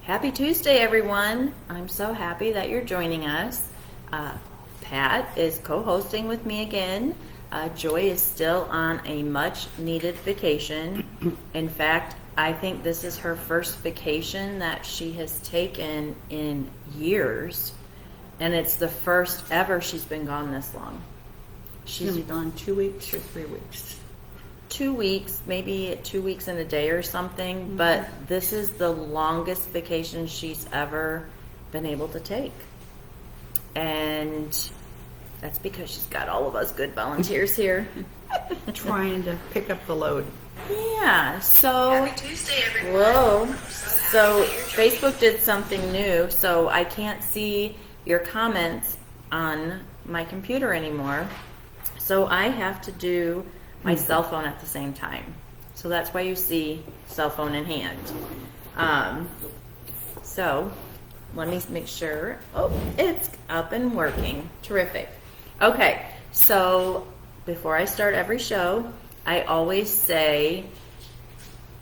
Happy Tuesday, everyone. I'm so happy that you're joining us. Pat is co-hosting with me again. Joy is still on a much-needed vacation. In fact, I think this is her first vacation that she has taken in years, and it's the first ever she's been gone this long. She's been gone 2 weeks or 3 weeks. 2 weeks, maybe 2 weeks and a day or something, but this is the longest vacation she's ever been able to take. And that's because she's got all of us good volunteers here. Trying to pick up the load. Yeah, so Happy Tuesday, everyone. whoa. So Facebook did something new, so I can't see your comments on my computer anymore. So I have to do my cell phone at the same time. So that's why you see cell phone in hand. So let me make sure. Oh, it's up and working. Terrific. Okay, so before I start every show, I always say,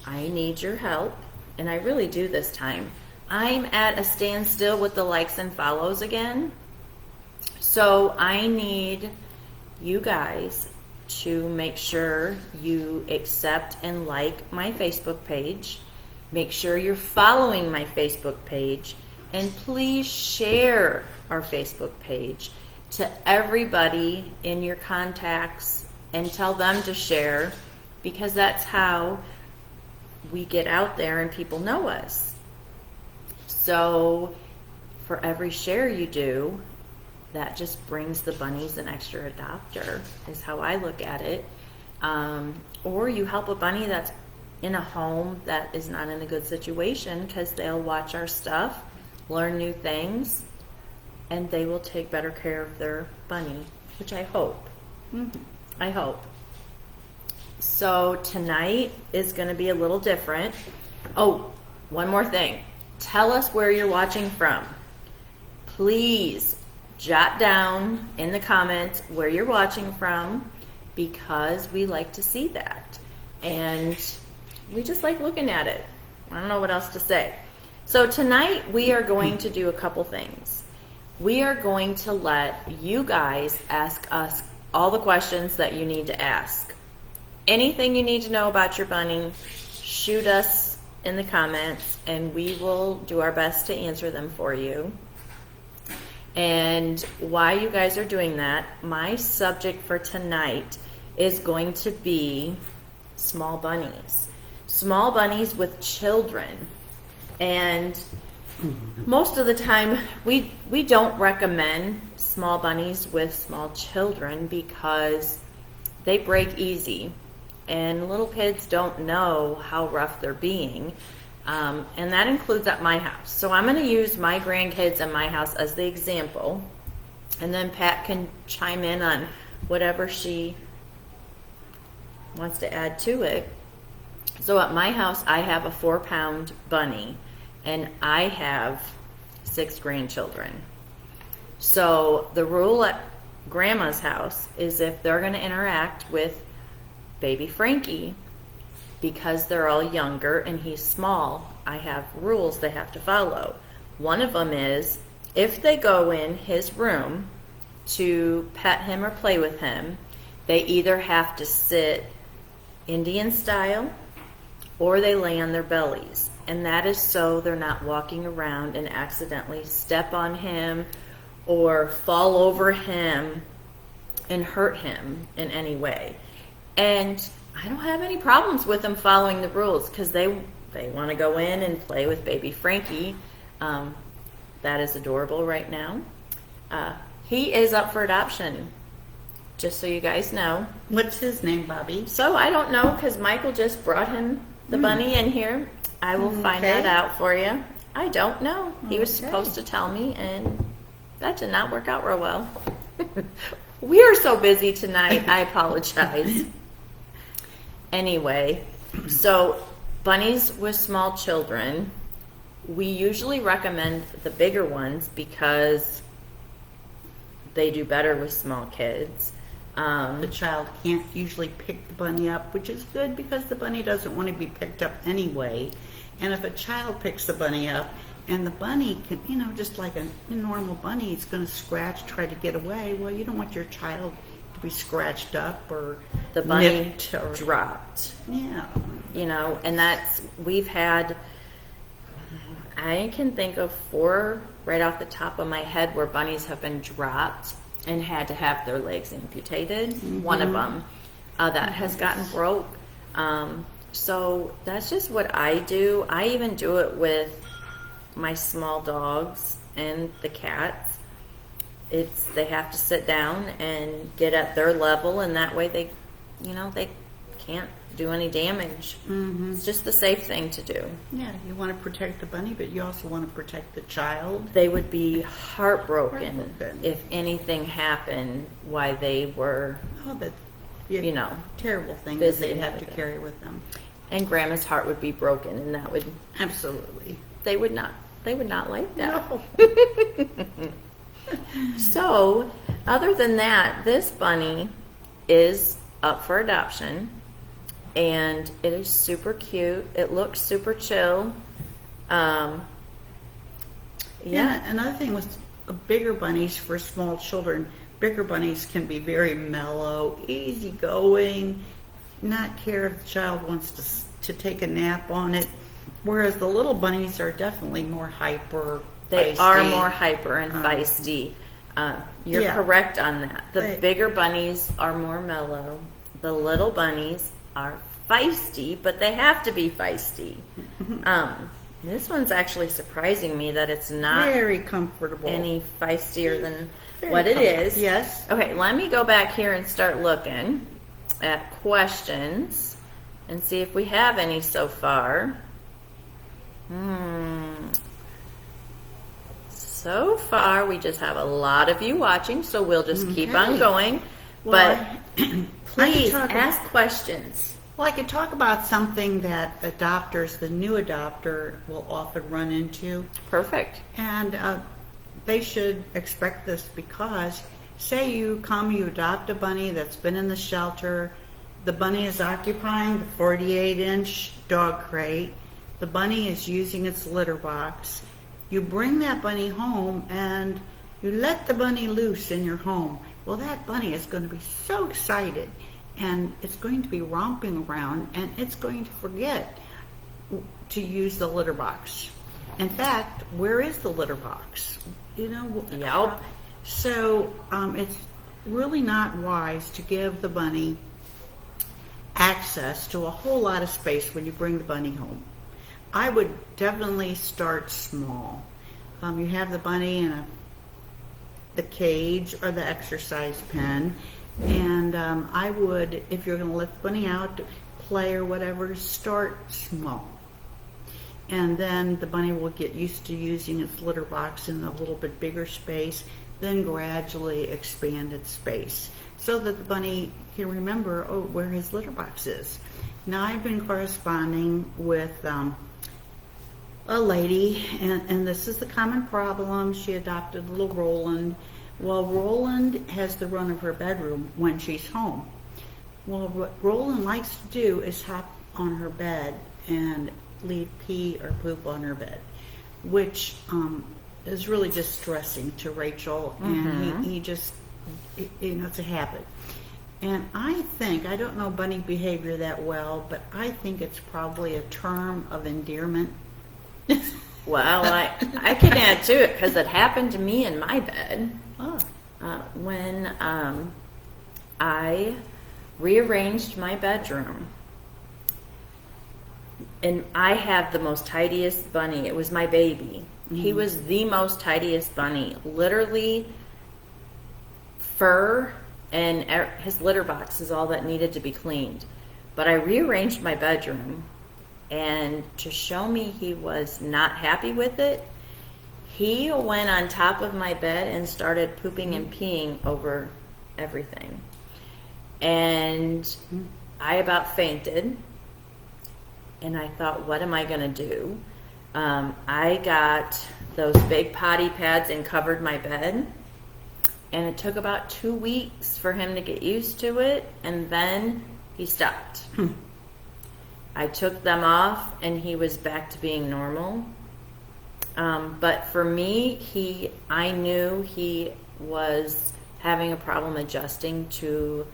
I need your help, and I really do this time. I'm at a standstill with the likes and follows again. So I need you guys to make sure you accept and like my Facebook page. Make sure you're following my Facebook page, and please share our Facebook page to everybody in your contacts and tell them to share, because that's how we get out there and people know us. So for every share you do, that just brings the bunnies an extra adopter, is how I look at it. Or you help a bunny that's in a home that is not in a good situation, because they'll watch our stuff, learn new things, and they will take better care of their bunny, which I hope. I hope. So tonight is going to be a little different. Oh, one more thing. Tell us where you're watching from. Please jot down in the comments where you're watching from, because we like to see that. And we just like looking at it. I don't know what else to say. So tonight we are going to do a couple things. We are going to let you guys ask us all the questions that you need to ask. Anything you need to know about your bunny, shoot us in the comments, and we will do our best to answer them for you. And while you guys are doing that, my subject for tonight is going to be small bunnies. Small bunnies with children. And most of the time, we don't recommend small bunnies with small children because they break easy. And little kids don't know how rough they're being. And that includes at my house. So I'm going to use my grandkids and my house as the example. And then Pat can chime in on whatever she wants to add to it. So at my house, I have a 4-pound bunny. And I have 6 grandchildren. So the rule at Grandma's house is if they're going to interact with baby Frankie, because they're all younger and he's small, I have rules they have to follow. One of them is, if they go in his room to pet him or play with him, they either have to sit Indian style or they lay on their bellies. And that is so they're not walking around and accidentally step on him or fall over him and hurt him in any way. And I don't have any problems with them following the rules, because they want to go in and play with baby Frankie. That is adorable right now. He is up for adoption, just so you guys know. What's his name, Bobby? So I don't know, because Michael just brought him the bunny in here. I will find that out for you. I don't know. He was supposed to tell me, and that did not work out real well. We are so busy tonight. I apologize. Anyway, so bunnies with small children, we usually recommend the bigger ones because they do better with small kids. The child can't usually pick the bunny up, which is good because the bunny doesn't want to be picked up anyway. And if a child picks the bunny up, And the bunny can, just like a normal bunny, it's going to scratch, try to get away. Well, you don't want your child to be scratched up or The bunny nipped or dropped. Yeah. And we've had, I can think of 4 right off the top of my head where bunnies have been dropped and had to have their legs amputated. One of them that has gotten broke. So that's just what I do. I even do it with my small dogs and the cats. They have to sit down and get at their level, and that way they can't do any damage. It's just the safe thing to do. Yeah, you want to protect the bunny, but you also want to protect the child. They would be heartbroken if anything happened while they were, terrible thing that visiting they'd have to with carry with them. and Grandma's heart would be broken, and that would, Absolutely. they would not like that. No. So, other than that, this bunny is up for adoption, and it is super cute. It looks super chill. Yeah, another thing with bigger bunnies for small children, bigger bunnies can be very mellow, easygoing, not care if the child wants to take a nap on it, whereas the little bunnies are definitely more hyper. They feisty. are more hyper and feisty. You're Yeah. correct on that. The Right. bigger bunnies are more mellow. The little bunnies are feisty, but they have to be feisty. This one's actually surprising me that it's not Very comfortable. any feistier than Very what it comfortable. is. Yes. Okay, let me go back here and start looking at questions and see if we have any so far. So far, we just have a lot of you watching, so we'll just keep on Okay. going. Well, But I please could talk ask questions. Well, I could talk about something that adopters, the new adopter, will often run into. Perfect. And they should expect this because, say you adopt a bunny that's been in the shelter, the bunny is occupying the 48-inch dog crate, the bunny is using its litter box. You bring that bunny home and you let the bunny loose in your home. Well, that bunny is going to be so excited and it's going to be romping around and it's going to forget to use the litter box. In fact, where is the litter box? Yep. So it's really not wise to give the bunny access to a whole lot of space when you bring the bunny home. I would definitely start small. You have the bunny in the cage or the exercise pen, and I would, if you're going to let the bunny out to play or whatever, start small. And then the bunny will get used to using its litter box in a little bit bigger space, then gradually expand its space so that the bunny can remember, where his litter box is. Now, I've been corresponding with a lady, and this is the common problem. She adopted little Roland. Well, Roland has the run of her bedroom when she's home. Well, what Roland likes to do is hop on her bed and leave pee or poop on her bed, which is really distressing to Rachel, and he just, it's a habit. And I don't know bunny behavior that well, but I think it's probably a term of endearment. Well, I can add to it because it happened to me in my bed. Oh. When I rearranged my bedroom. And I have the most tidiest bunny. It was my baby. He was the most tidiest bunny. Literally, fur and his litter box is all that needed to be cleaned. But I rearranged my bedroom, and to show me he was not happy with it, he went on top of my bed and started pooping and peeing over everything. And I about fainted. And I thought, what am I going to do? I got those big potty pads and covered my bed. And it took about 2 weeks for him to get used to it. And then he stopped. I took them off and he was back to being normal. But for me, I knew he was having a problem adjusting to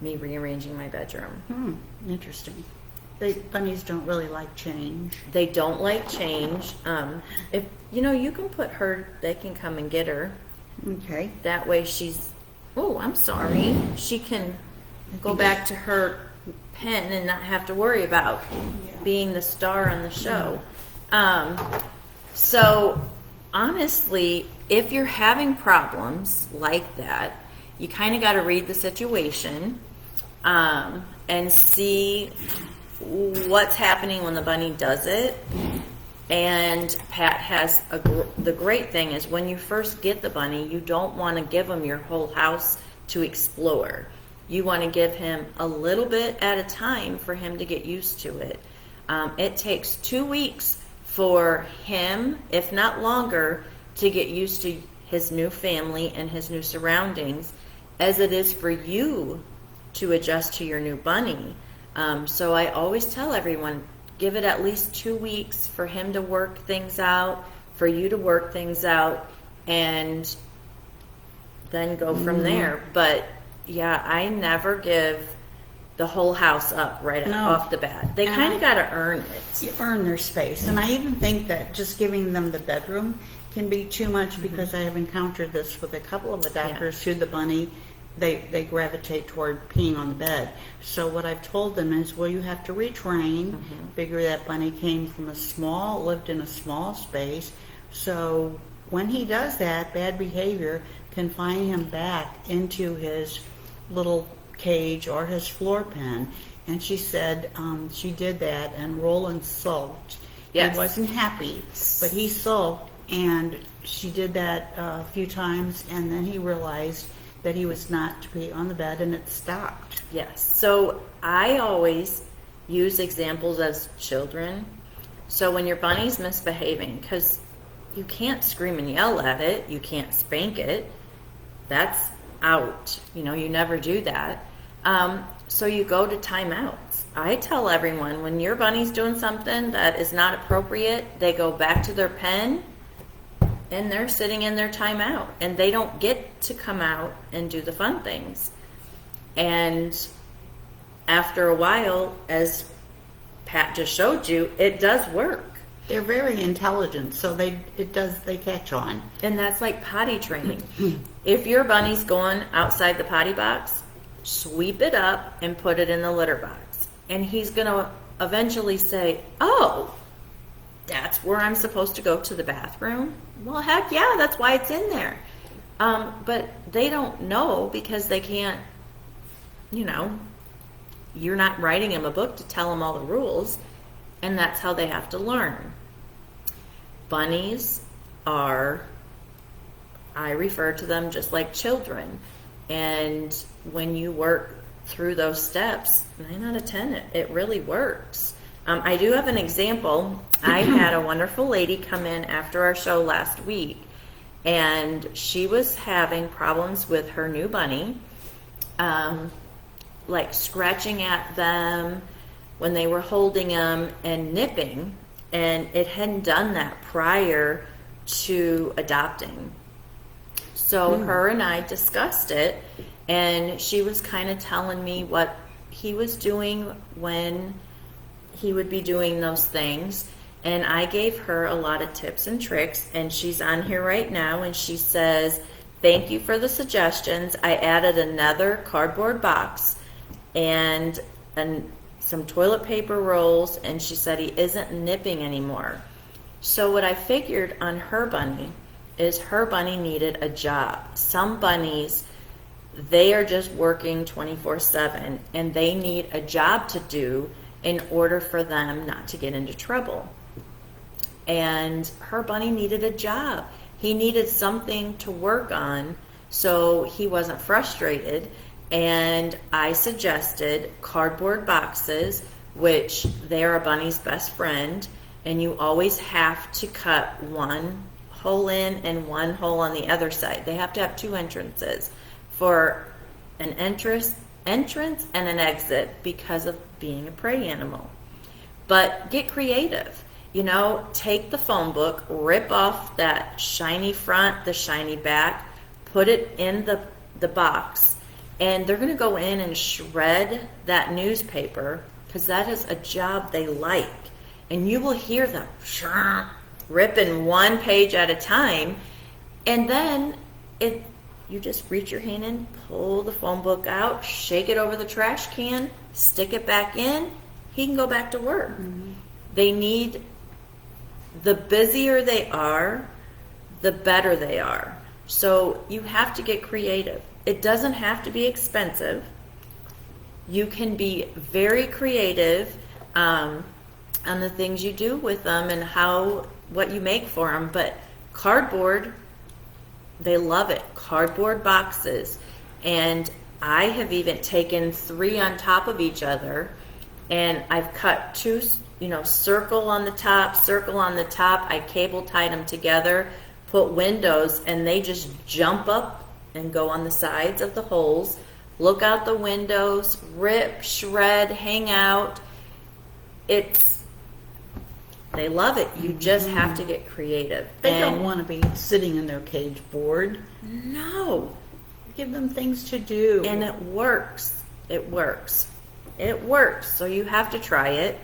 me rearranging my bedroom. Interesting. Bunnies don't really like change. They don't like change. If you can put her, they can come and get her. Okay. That way I'm sorry. She can go back to her pen and not have to worry about being the star on the show. So honestly, if you're having problems like that, you kind of got to read the situation and see what's happening when the bunny does it. And Pat has the great thing is when you first get the bunny, you don't want to give him your whole house to explore. You want to give him a little bit at a time for him to get used to it. It takes 2 weeks for him, if not longer, to get used to his new family and his new surroundings, as it is for you to adjust to your new bunny. So I always tell everyone, give it at least 2 weeks for him to work things out, for you to work things out, and then go from there. But yeah, I never give the whole house up off the bat. They kind of got to earn it. You earn their space. And I even think that just giving them the bedroom can be too much, because I have encountered this with a couple of adopters who the bunny, they gravitate toward peeing on the bed. So what I've told them is, well, you have to retrain. Figure that bunny came from lived in a small space. So when he does that, bad behavior can find him back into his little cage or his floor pen. And she said she did that, and Roland sulked. Yes. He wasn't happy, but he sulked, and she did that a few times, and then he realized that he was not to be on the bed, and it stopped. Yes. So I always use examples as children. So when your bunny's misbehaving, because you can't scream and yell at it, you can't spank it, that's out. You never do that. So you go to timeouts. I tell everyone, when your bunny's doing something that is not appropriate, they go back to their pen and they're sitting in their timeout, and they don't get to come out and do the fun things. And after a while, as Pat just showed you, it does work. They're very intelligent, so they catch on. And that's like potty training. If your bunny's going outside the potty box, sweep it up and put it in the litter box. And he's going to eventually say, oh, that's where I'm supposed to go to the bathroom? Well, heck yeah, that's why it's in there. But they don't know, because they can't, you're not writing them a book to tell them all the rules, and that's how they have to learn. Bunnies I refer to them just like children. And when you work through those steps, 9 out of 10, it really works. I do have an example. I had a wonderful lady come in after our show last week, and she was having problems with her new bunny, like scratching at them when they were holding them and nipping, and it hadn't done that prior to adopting. So her and I discussed it, and she was kind of telling me what he was doing when he would be doing those things. And I gave her a lot of tips and tricks, and she's on here right now, and she says, thank you for the suggestions. I added another cardboard box and some toilet paper rolls, and she said he isn't nipping anymore. So what I figured on her bunny is her bunny needed a job. Some bunnies, they are just working 24/7, and they need a job to do in order for them not to get into trouble. And her bunny needed a job. He needed something to work on so he wasn't frustrated. And I suggested cardboard boxes, which they're a bunny's best friend, and you always have to cut one hole in and one hole on the other side. They have to have 2 entrances for an entrance and an exit because of being a prey animal. But get creative. you know, take the phone book, rip off that shiny front, the shiny back, put it in the box, and they're going to go in and shred that newspaper because that is a job they like. And you will hear them ripping one page at a time, and then you just reach your hand in, pull the phone book out, shake it over the trash can, stick it back in, he can go back to work. Mm-hmm. They need, the busier they are, the better they are. So you have to get creative. It doesn't have to be expensive. You can be very creative on the things you do with them and what you make for them. But cardboard, they love it. Cardboard boxes. And I have even taken 3 on top of each other, and I've cut 2, circle on the top, circle on the top. I cable tied them together, put windows, and they just jump up and go on the sides of the holes, look out the windows, rip, shred, hang out. They love it. You just have to get creative. They don't want to be sitting in their cage bored. No. Give them things to do. And it works. It works. It works. So you have to try it.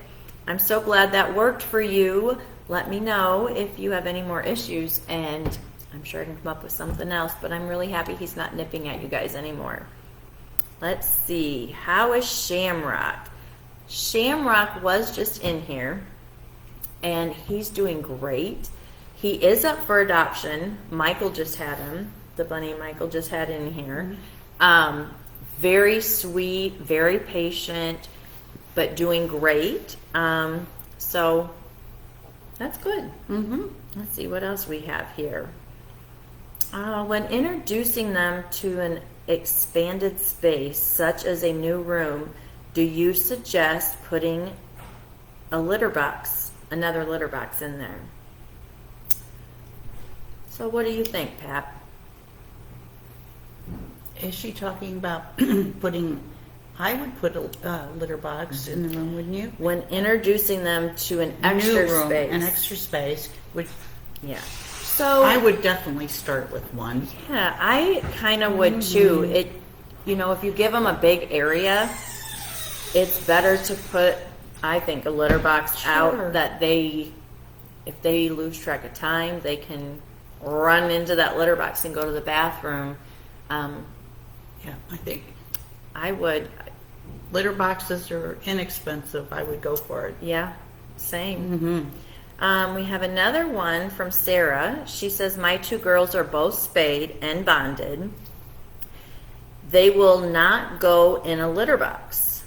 I'm so glad that worked for you. Let me know if you have any more issues, and I'm sure I can come up with something else, but I'm really happy he's not nipping at you guys anymore. Let's see. How is Shamrock? Shamrock was just in here, and he's doing great. He is up for adoption. Michael just had him. The bunny Michael just had in here. Very sweet, very patient, but doing great. So that's good. Mm-hmm. Let's see what else we have here. When introducing them to an expanded space, such as a new room, do you suggest putting another litter box in there? So what do you think, Pat? Is she talking about putting... I would put a litter box in the room, wouldn't you? When introducing them to an extra space. An extra space. Yeah. So I would definitely start with one. Yeah, I kind of would too. If you give them a big area, it's better to put, I think, a litter box out that if they lose track of time, they can run into that litter box and go to the bathroom. Yeah, I think I would. Litter boxes are inexpensive. I would go for it. Yeah, same. Mm-hmm. We have another one from Sarah. She says, my 2 girls are both spayed and bonded. They will not go in a litter box.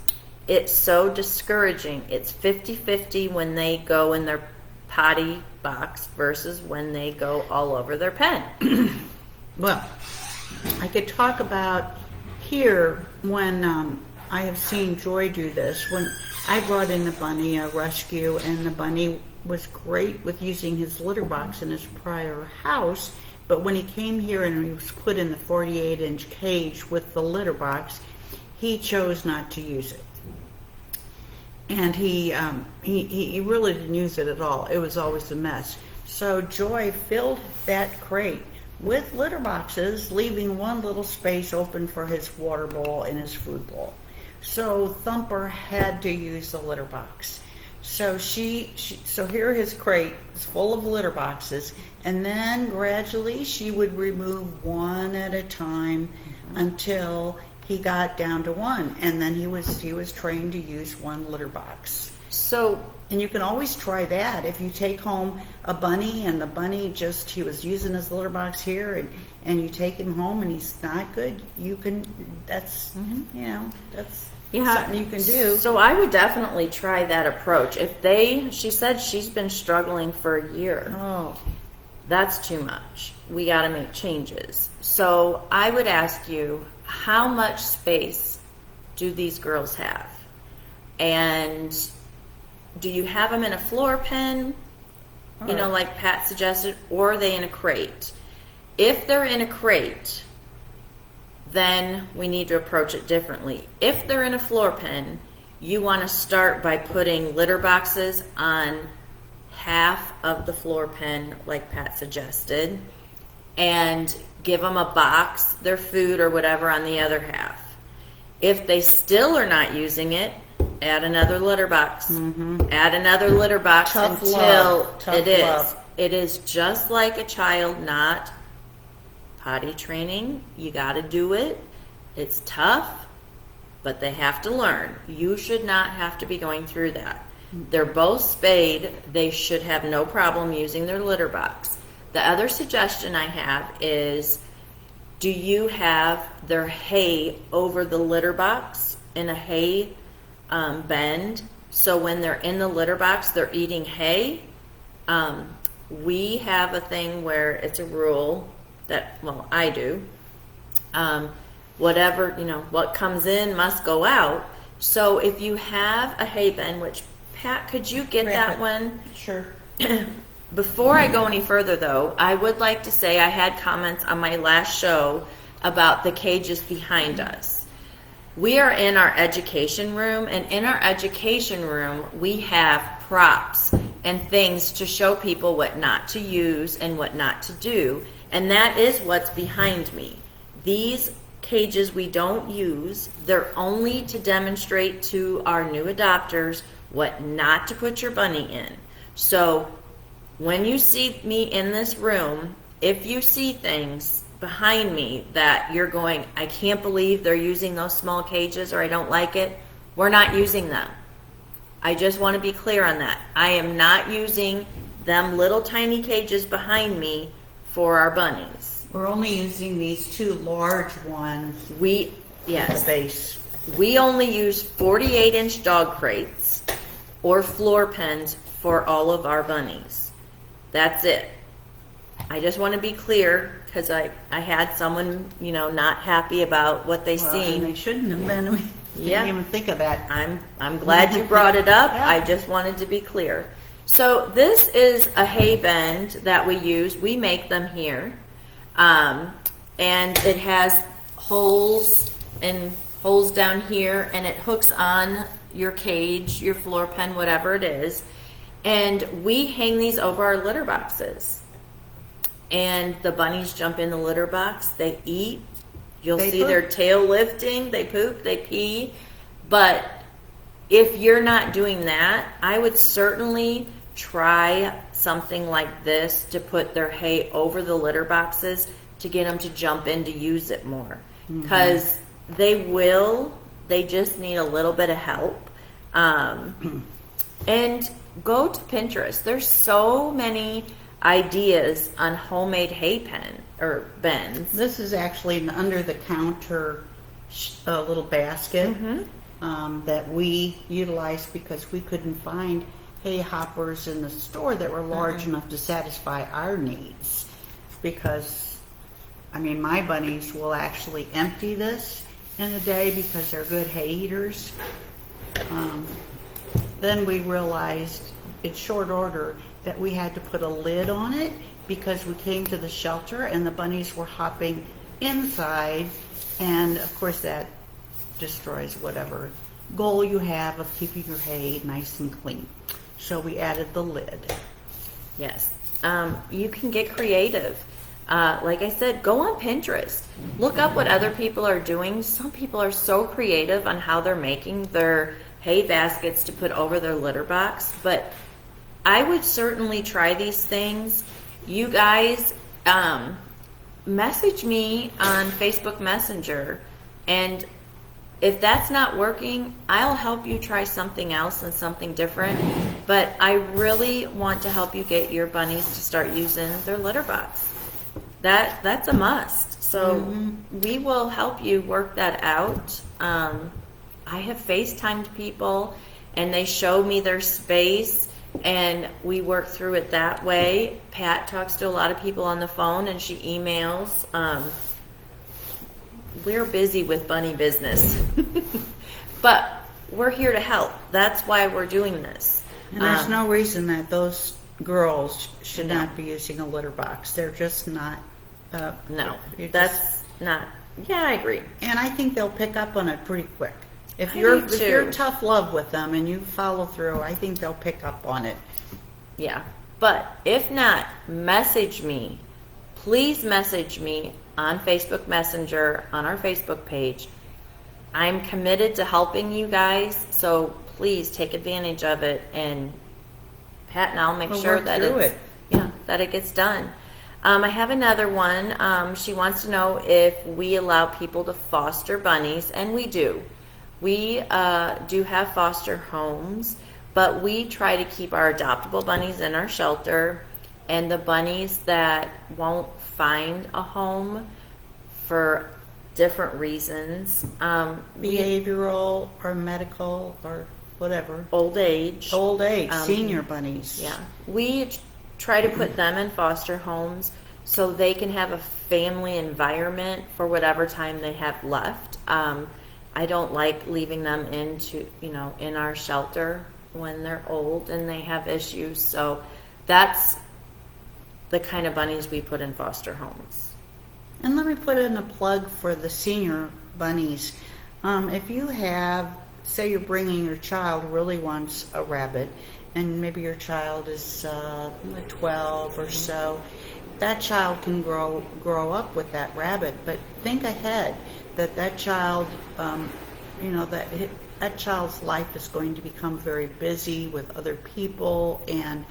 It's so discouraging. It's 50-50 when they go in their potty box versus when they go all over their pen. Well, I could talk about here when I have seen Joy do this. When I brought in the bunny, a rescue, and the bunny was great with using his litter box in his prior house, but when he came here and he was put in the 48-inch cage with the litter box, he chose not to use it. And he really didn't use it at all. It was always a mess. So Joy filled that crate with litter boxes, leaving one little space open for his water bowl and his food bowl. So Thumper had to use the litter box. So so here his crate is full of litter boxes, and then gradually she would remove one at a time until he got down to one, and then he was trained to use one litter box. So, and you can always try that. If you take home a bunny and the bunny he was using his litter box here, and you take him home and he's not good, that's something you can do. So I would definitely try that approach. She said she's been struggling for a year. Oh, that's too much. We got to make changes. So I would ask you, how much space do these girls have? And do you have them in a floor pen, like Pat suggested, or are they in a crate? If they're in a crate, then we need to approach it differently. If they're in a floor pen, you want to start by putting litter boxes on half of the floor pen, like Pat suggested, and give them a box, their food or whatever on the other half. If they still are not using it, add another litter box. Add another litter box Tough until love. Tough it is. love. It is just like a child not potty training. You got to do it. It's tough, but they have to learn. You should not have to be going through that. They're both spayed. They should have no problem using their litter box. The other suggestion I have is, do you have their hay over the litter box in a hay bend? So when they're in the litter box, they're eating hay. We have a thing where it's a rule that, well, I do. Whatever, what comes in must go out. So if you have a hay bin, which, Pat, could you get that one? Sure. Before I go any further, though, I would like to say I had comments on my last show about the cages behind us. We are in our education room, and in our education room, we have props and things to show people what not to use and what not to do, and that is what's behind me. These cages we don't use. They're only to demonstrate to our new adopters what not to put your bunny in. So when you see me in this room, if you see things behind me that you're going, I can't believe they're using those small cages, or I don't like it, we're not using them. I just want to be clear on that. I am not using them little tiny cages behind me for our bunnies. We're only using these two large ones. Yes. The base. We only use 48-inch dog crates or floor pens for all of our bunnies. That's it. I just want to be clear, because I had someone, not happy about what they Well, seen. and they shouldn't have been. We Yeah. didn't even think of that. I'm glad you brought it up. Yeah. I just wanted to be clear. So this is a hay bend that we use. We make them here. And it has holes down here, and it hooks on your cage, your floor pen, whatever it is. And we hang these over our litter boxes. And the bunnies jump in the litter box. They eat. You'll see their tail lifting. They poop. They pee. But if you're not doing that, I would certainly try something like this to put their hay over the litter boxes to get them to jump in to use it more. Because they just need a little bit of help. And go to Pinterest. There's so many ideas on homemade hay pen or bends. This is actually an under-the-counter little basket that we utilized because we couldn't find hay hoppers in the store that were large enough to satisfy our needs. Because, my bunnies will actually empty this in a day because they're good hay eaters. Then we realized in short order that we had to put a lid on it because we came to the shelter and the bunnies were hopping inside, and of course that destroys whatever goal you have of keeping your hay nice and clean. So we added the lid. Yes. You can get creative. Like I said, go on Pinterest. Look up what other people are doing. Some people are so creative on how they're making their hay baskets to put over their litter box, but I would certainly try these things. You guys, message me on Facebook Messenger, and if that's not working, I'll help you try something else and something different. But I really want to help you get your bunnies to start using their litter box. That's a must. So we will help you work that out. I have FaceTimed people, and they show me their space, and we work through it that way. Pat talks to a lot of people on the phone, and she emails. We're busy with bunny business, but we're here to help. That's why we're doing this. And there's no reason that those girls should not be using a litter box. They're just not. No, that's not. Yeah, I agree. And I think they'll pick up on it pretty quick. If I you're do too. tough love with them and you follow through, I think they'll pick up on it Yeah. But if not, message me. Please message me on Facebook Messenger, on our Facebook page. I'm committed to helping you guys, so please take advantage of it, and Pat and I'll make We'll sure work that through it's it. yeah, that it gets done. I have another one. She wants to know if we allow people to foster bunnies, and we do. We do have foster homes, but we try to keep our adoptable bunnies in our shelter, and the bunnies that won't find a home for different reasons, Behavioral or medical or whatever. old age, Old age, senior bunnies. yeah, we try to put them in foster homes so they can have a family environment for whatever time they have left. I don't like leaving them in our shelter when they're old and they have issues. So that's the kind of bunnies we put in foster homes. And let me put in a plug for the senior bunnies. If you have, say you're bringing your child really wants a rabbit, and maybe your child is 12 or so, that child can grow up with that rabbit. But think ahead that child, that child's life is going to become very busy with other people and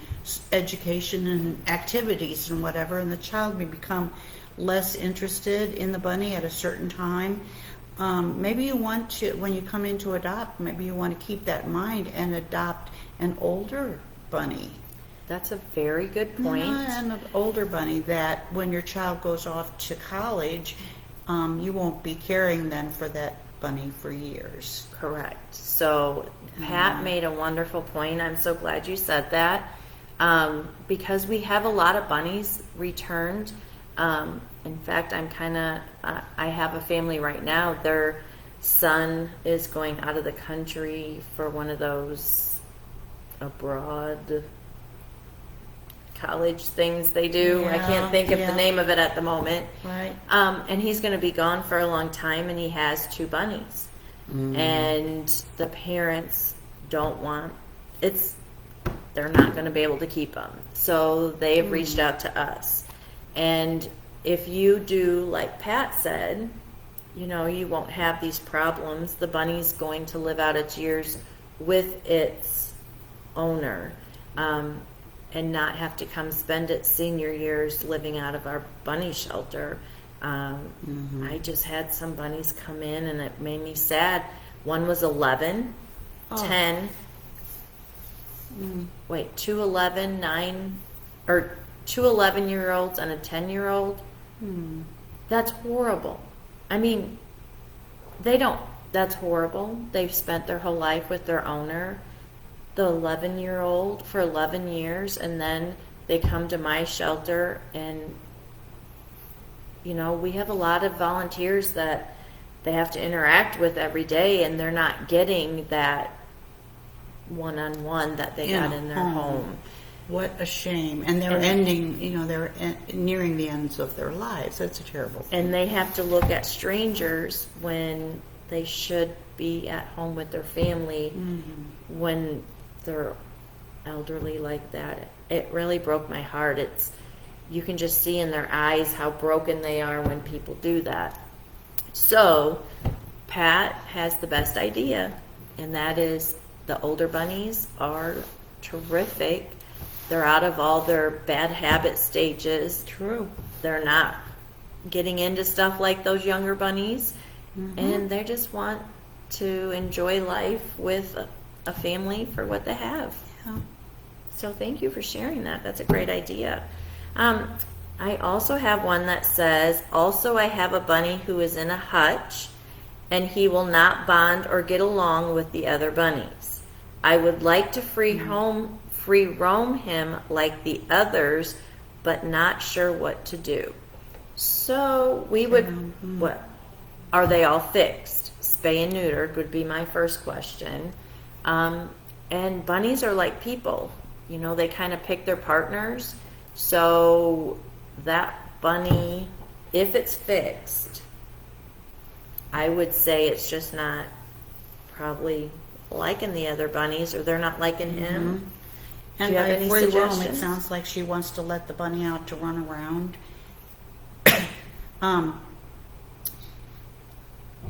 education and activities and whatever, and the child may become less interested in the bunny at a certain time. Maybe you want to, when you come in to adopt, maybe you want to keep that in mind and adopt an older bunny. That's a very good point. And an older bunny that when your child goes off to college, you won't be caring then for that bunny for years. Correct. So Pat made a wonderful point. I'm so glad you said that, because we have a lot of bunnies returned. In fact, I have a family right now. Their son is going out of the country for one of those abroad college things they do. I can't think of the name of it at the moment. Right. And he's going to be gone for a long time, and he has 2 bunnies. And the parents don't want, they're not going to be able to keep them. So they've reached out to us. And if you do, like Pat said, you won't have these problems. The bunny's going to live out its years with its owner, and not have to come spend its senior years living out of our bunny shelter. I just had some bunnies come in, and it made me sad. One was 11, 10, wait, 2 11, 9, or 2 11-year-olds and a 10-year-old. That's horrible. I mean, that's horrible. They've spent their whole life with their owner, the 11-year-old, for 11 years, and then they come to my shelter, and we have a lot of volunteers that they have to interact with every day, and they're not getting that one-on-one that they got in their home. What a shame. And they're they're nearing the ends of their lives. That's a terrible thing. And they have to look at strangers when they should be at home with their family when they're elderly like that. It really broke my heart. You can just see in their eyes how broken they are when people do that. So Pat has the best idea, and that is the older bunnies are terrific. They're out of all their bad habit stages. True. They're not getting into stuff like those younger bunnies, and they just want to enjoy life with a family for what they have. Yeah. So thank you for sharing that. That's a great idea. I also have one that says, also I have a bunny who is in a hutch, and he will not bond or get along with the other bunnies. I would like to free roam him like the others, but not sure what to do. So we would, what, are they all fixed? Spay and neutered would be my first question. And bunnies are like people, they kind of pick their partners. So that bunny, if it's fixed, I would say it's just not probably liking the other bunnies, or they're not liking him. And you have by any free roam, it suggestions? sounds like she wants to let the bunny out to run around.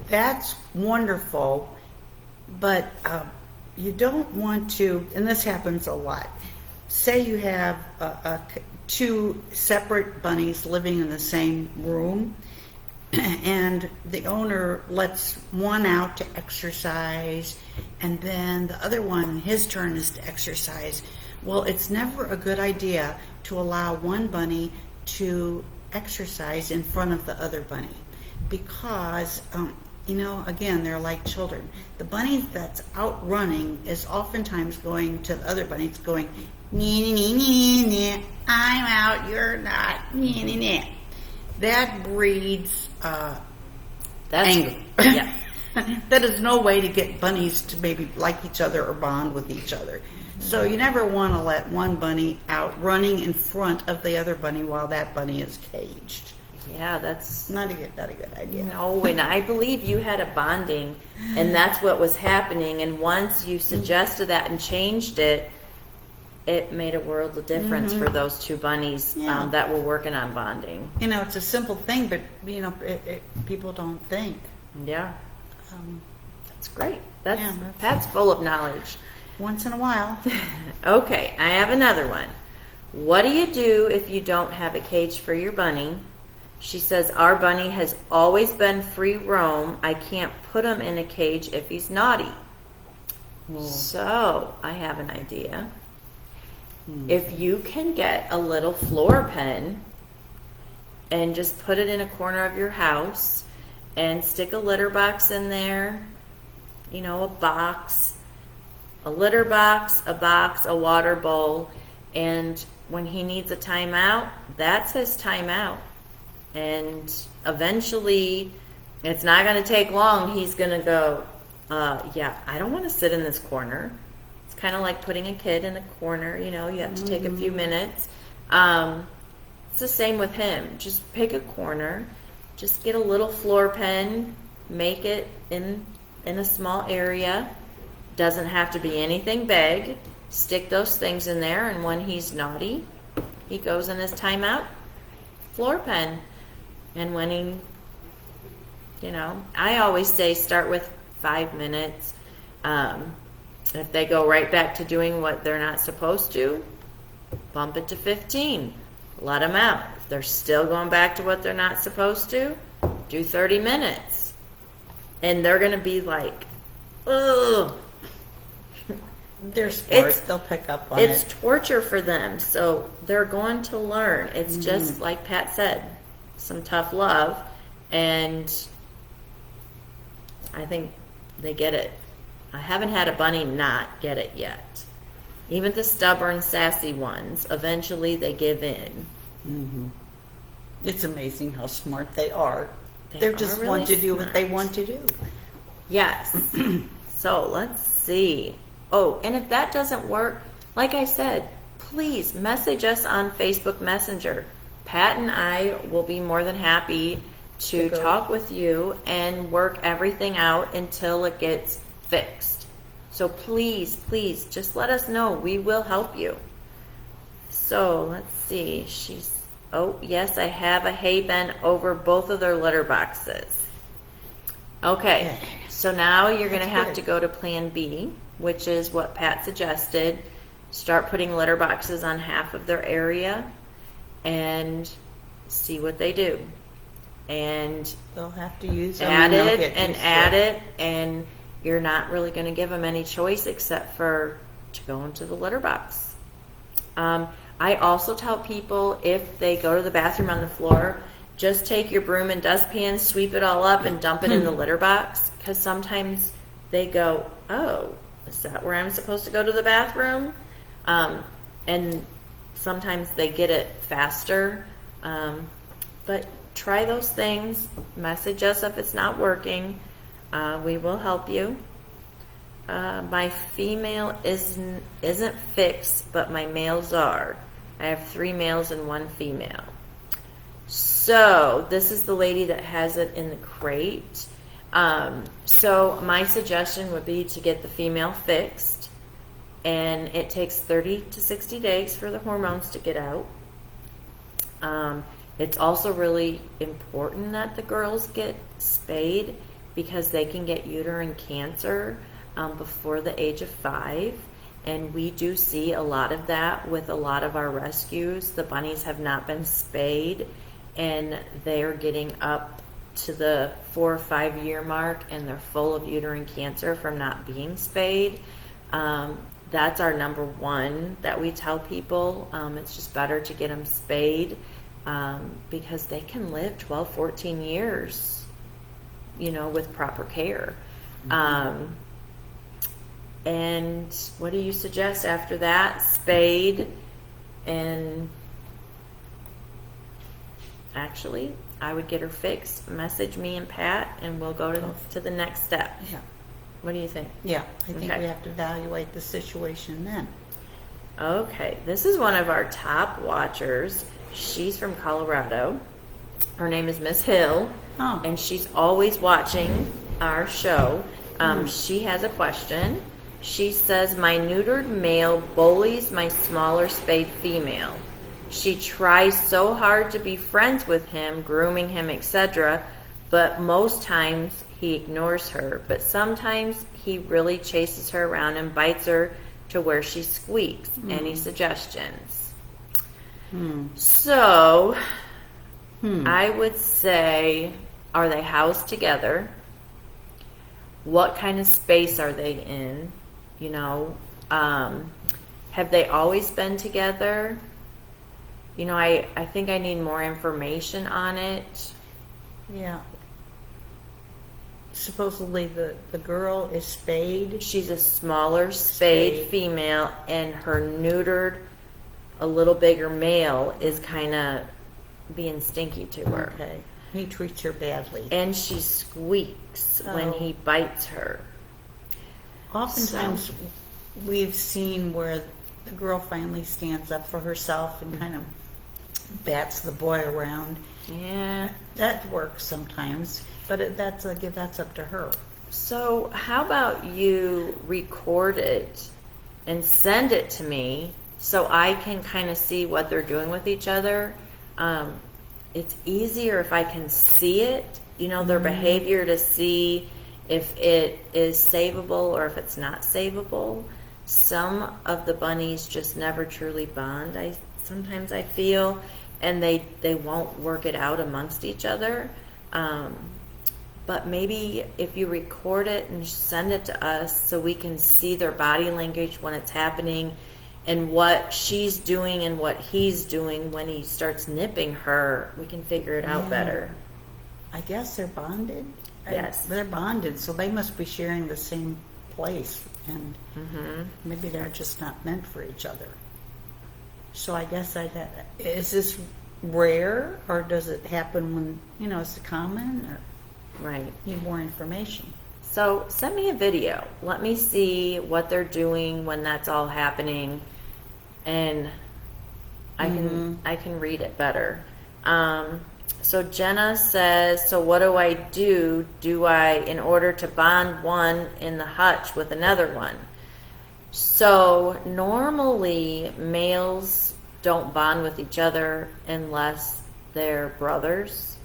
That's wonderful, but you don't want to, and this happens a lot. Say you have two separate bunnies living in the same room, and the owner lets one out to exercise, and then the other one, his turn is to exercise. Well, it's never a good idea to allow one bunny to exercise in front of the other bunny, because again, they're like children. The bunny that's out running is oftentimes going to the other bunnies going, nee, nee, nee, nee, nee. I'm out, you're not, nee, nee, nee. That breeds anger. Yeah. That is no way to get bunnies to maybe like each other or bond with each other. So you never want to let one bunny out running in front of the other bunny while that bunny is caged. Yeah, that's Not a good idea. no, and I believe you had a bonding, and that's what was happening. And once you suggested that and changed it, it made a world of difference for those two bunnies Yeah. that were working on bonding. It's a simple thing, but people don't think. Yeah, that's great. That's Yeah. Pat's full of knowledge. Once in a while. Okay, I have another one. What do you do if you don't have a cage for your bunny? She says, our bunny has always been free roam. I can't put him in a cage if he's naughty. So, I have an idea. If you can get a little floor pen and just put it in a corner of your house and stick a litter box in there, a box, a litter box, a water bowl, and when he needs a timeout, that's his timeout. And eventually, it's not going to take long. He's going to go, I don't want to sit in this corner. It's kind of like putting a kid in a corner. You have to take a few minutes. It's the same with him. Just pick a corner. Just get a little floor pen. Make it in a small area. Doesn't have to be anything big. Stick those things in there, and when he's naughty, he goes in his timeout. Floor pen. And when I always say start with 5 minutes. If they go right back to doing what they're not supposed to, bump it to 15. Let them out. If they're still going back to what they're not supposed to, do 30 minutes. And they're going to be like, ugh. They're smart. They'll pick up on it. It's torture for them, so they're going to learn. It's just like Pat said, some tough love, and I think they get it. I haven't had a bunny not get it yet. Even the stubborn, sassy ones, eventually they give in. It's amazing how smart they are. They just really want to do smart. what they want to do. Yes. So let's see. Oh, and if that doesn't work, like I said, please message us on Facebook Messenger. Pat and I will be more than happy to talk with you and work everything out until it gets fixed. So please, please, just let us know. We will help you. So let's see. Oh, yes, I have a hay bin over both of their litter boxes. Okay, so now you're going to have to go to Plan B, which is what Pat suggested. Start putting litter boxes on half of their area and see what they do. And They'll have to use them. add they'll it get and used to add it. it, and you're not really going to give them any choice except for to go into the litter box. I also tell people if they go to the bathroom on the floor, just take your broom and dustpan, sweep it all up, and dump it in the litter box, because sometimes they go, oh, is that where I'm supposed to go to the bathroom? And sometimes they get it faster. But try those things. Message us if it's not working. We will help you. My female isn't fixed, but my males are. I have 3 males and 1 female. So this is the lady that has it in the crate. So my suggestion would be to get the female fixed and it takes 30 to 60 days for the hormones to get out. It's also really important that the girls get spayed because they can get uterine cancer before the age of 5. And we do see a lot of that with a lot of our rescues. The bunnies have not been spayed, and they're getting up to the 4 or 5 year mark, and they're full of uterine cancer from not being spayed. That's our number one that we tell people. It's just better to get them spayed because they can live 12, 14 years, with proper care. And what do you suggest after that? Spayed, and actually, I would get her fixed. Message me and Pat, and we'll go to the next step. Yeah. What do you think? Yeah, I think Okay. we have to evaluate the situation then. Okay, this is one of our top watchers. She's from Colorado. Her name is Miss Hill, Oh. and she's always watching our show. She has a question. She says, my neutered male bullies my smaller spayed female. She tries so hard to be friends with him, grooming him, etc., but most times he ignores her. But sometimes he really chases her around and bites her to where she squeaks. Any suggestions? So, I would say, are they housed together? What kind of space are they in? Have they always been together? I think I need more information on it. Yeah. Supposedly the girl is spayed. She's a smaller spayed female, and her neutered, a little bigger male is kind of being stinky to her. Okay. He treats her badly. And she squeaks when he bites her. Oftentimes we've seen where the girl finally stands up for herself and kind of bats the boy around. Yeah. That works sometimes, but that's up to her. So how about you record it and send it to me so I can kind of see what they're doing with each other? It's easier if I can see it, their behavior, to see if it is savable or if it's not savable. Some of the bunnies just never truly bond, sometimes I feel, and they won't work it out amongst each other. But maybe if you record it and send it to us so we can see their body language when it's happening, and what she's doing and what he's doing when he starts nipping her, we can figure it out better. I guess they're bonded. Yes. They're bonded, so they must be sharing the same place, and maybe they're just not meant for each other. So I guess is this rare, or does it happen when, is it common, or Right. need more information? So send me a video. Let me see what they're doing when that's all happening, and I can read it better. So Jenna says, so what do I do? Do I, in order to bond one in the hutch with another one? So normally males don't bond with each other unless they're brothers,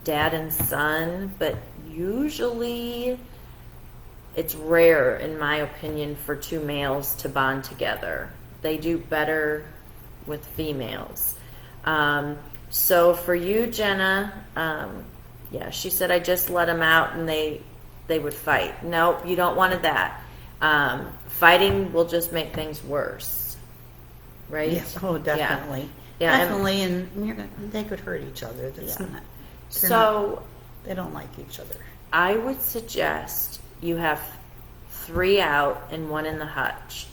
dad and son, but usually it's rare, in my opinion, for two males to bond together. They do better with females. So for you, Jenna, she said, I just let them out and they would fight. Nope, you don't want that. Fighting will just make things worse, right? Yes. Oh, definitely. Yeah. Definitely, and they could hurt each other. That's not. They don't like each other. I would suggest you have 3 out and 1 in the hutch.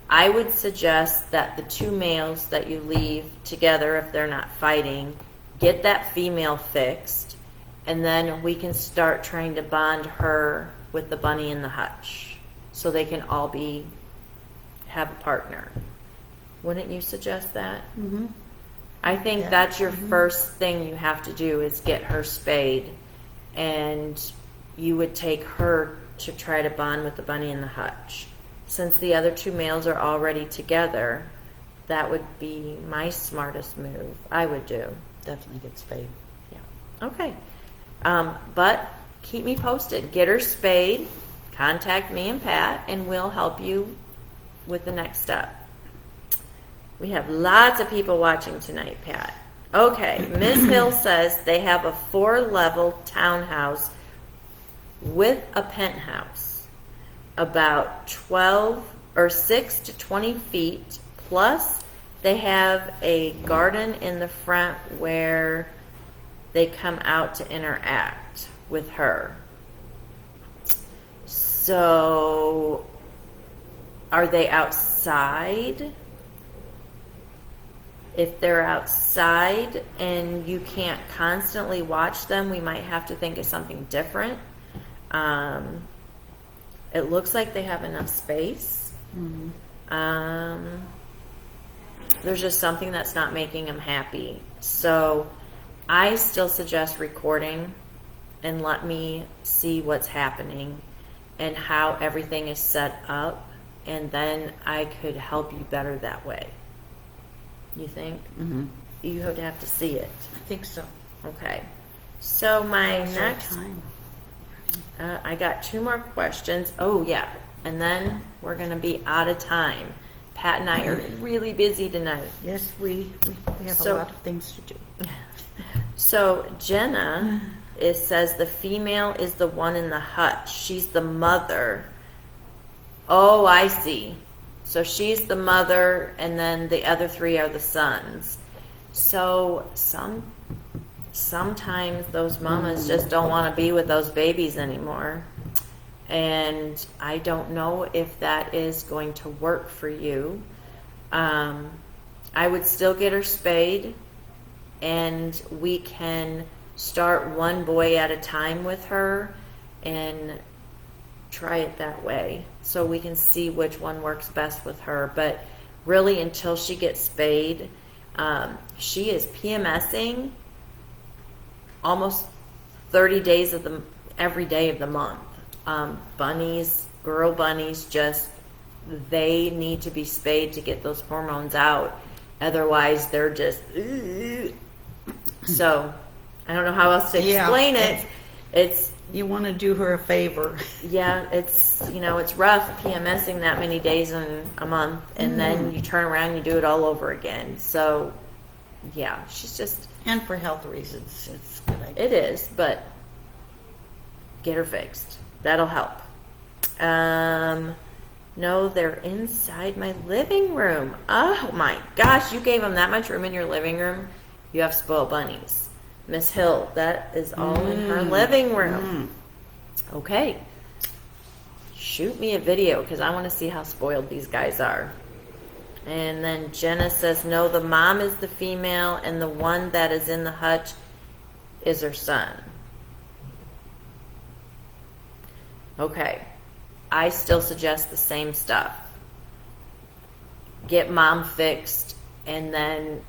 I would suggest that the 2 males that you leave together, if they're not fighting, get that female fixed, and then we can start trying to bond her with the bunny in the hutch so they can all have a partner. Wouldn't you suggest that? Mm-hmm. I think that's your first thing you have to do, is get her spayed, and you would take her to try to bond with the bunny in the hutch. since the other two males are already together, that would be my smartest move. I would do. Definitely get spayed. Yeah. Okay. But keep me posted. Get her spayed. Contact me and Pat, and we'll help you with the next step. We have lots of people watching tonight, Pat. Okay. Ms. Hill says they have a 4-level townhouse with a penthouse, about 12 or 6 to 20 feet. Plus, they have a garden in the front where they come out to interact with her. So, are they outside? If they're outside and you can't constantly watch them, we might have to think of something different. It looks like they have enough space. There's just something that's not making them happy. So I still suggest recording and let me see what's happening and how everything is set up, and then I could help you better that way. You think? Mm-hmm. You would have to see it. I think so. Okay. So my How's our next, time? I got 2 more questions. Oh yeah, and then we're gonna be out of time. Pat and I are really busy tonight. Yes, we have So- a lot of things to do. So Jenna says the female is the one in the hut. She's the mother. Oh, I see. So she's the mother, and then the other 3 are the sons. So sometimes those mamas just don't want to be with those babies anymore. And I don't know if that is going to work for you. I would still get her spayed, and we can start one boy at a time with her and try it that way so we can see which one works best with her. But really, until she gets spayed, she is PMSing almost 30 days of every day of the month. Bunnies, girl bunnies, they need to be spayed to get those hormones out. Otherwise, they're just, ugh. So I don't know how else to explain it. It's, You want to do her a favor. yeah, it's, it's rough PMSing that many days in a month, and then you turn around and you do it all over again. So yeah, she's just, And for health reasons, it's a good idea. it is, but get her fixed. That'll help. No, they're inside my living room. Oh my gosh, you gave them that much room in your living room. You have spoiled bunnies. Miss Hill, that is all in her living room. Okay. Shoot me a video because I want to see how spoiled these guys are. And then Jenna says, no, the mom is the female and the one that is in the hutch is her son. Okay. I still suggest the same stuff. Get mom fixed, and then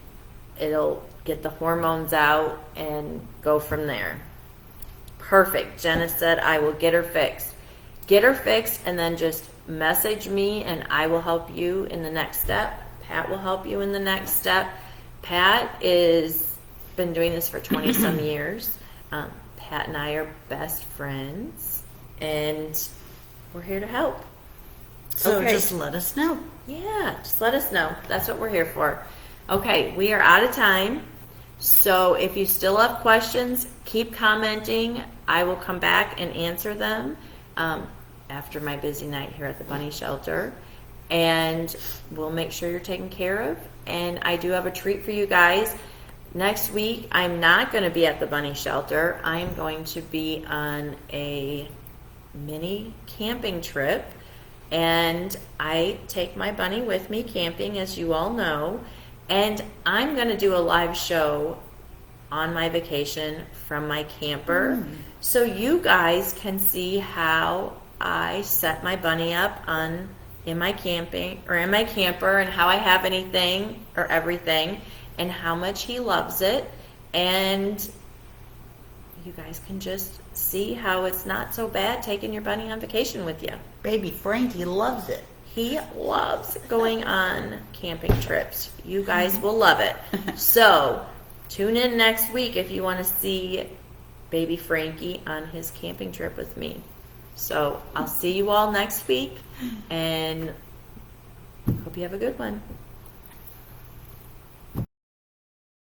it'll get the hormones out and go from there. Perfect. Jenna said, I will get her fixed. Get her fixed, and then just message me, and I will help you in the next step. Pat will help you in the next step. Pat is been doing this for 20 some years. Pat and I are best friends, and we're here to help. So Okay. just let us know. Yeah, just let us know. That's what we're here for. Okay, we are out of time. So if you still have questions, keep commenting. I will come back and answer them after my busy night here at the Bunny Shelter. And we'll make sure you're taken care of. And I do have a treat for you guys. Next week, I'm not going to be at the Bunny Shelter. I'm going to be on a mini camping trip, and I take my bunny with me camping, as you all know, and I'm going to do a live show on my vacation from my camper, so you guys can see how I set my bunny up in my camper, and how I have everything, and how much he loves it, and you guys can just see how it's not so bad taking your bunny on vacation with you. Baby Frankie loves it. He loves going on camping trips. You guys will love it. So, tune in next week if you want to see baby Frankie on his camping trip with me. So, I'll see you all next week, and hope you have a good one.